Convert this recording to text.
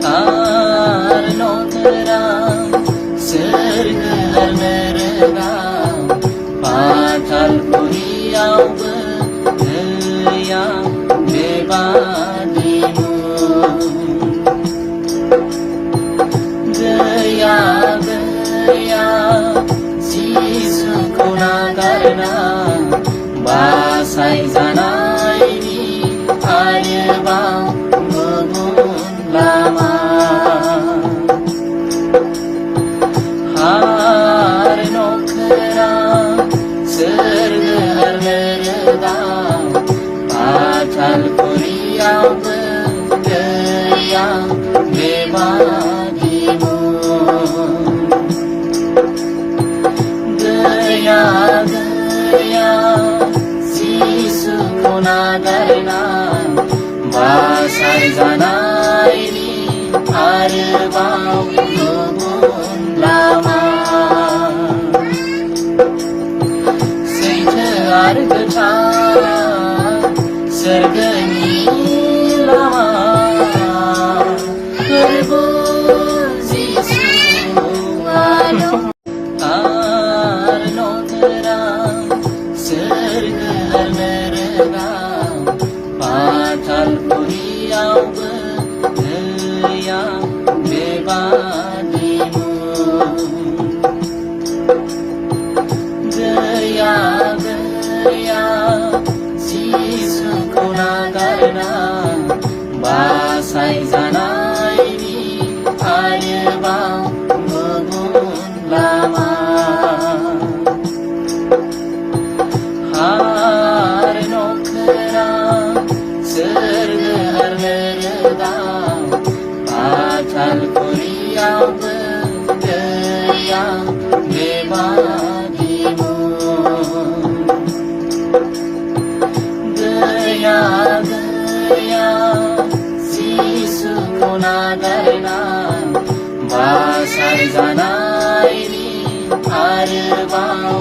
आर नोकरा सोरगो मेरगा पातालपुरियावबो गैया बेबादि गैया गैया जिसुखौ नागारना बासायजानायनि आरोबाव गुबुन लामा हार नखरा सोरगो मेरगा पातालपुरियावबो गैया बेबादि गैया गैया जिसुखौ नागारना बासायजानायनि आरोबाव गुबुन लामा सैथो आरो गोथार सोरगोनि लामा प्रभु जिसुआनो आर नखरा सोरगो मेरगा पातालपुरियावबो गैया बेबादि गैया गैया जिसुखौ नागारना बासायजानायनि आरोबाव गुबुन लामा हार नखरा सोरगो मेरगा पातालपुरियावबो गैया बेबादि गैया गैया जिसुखौ नागारना बासायजानायनि आरोबाव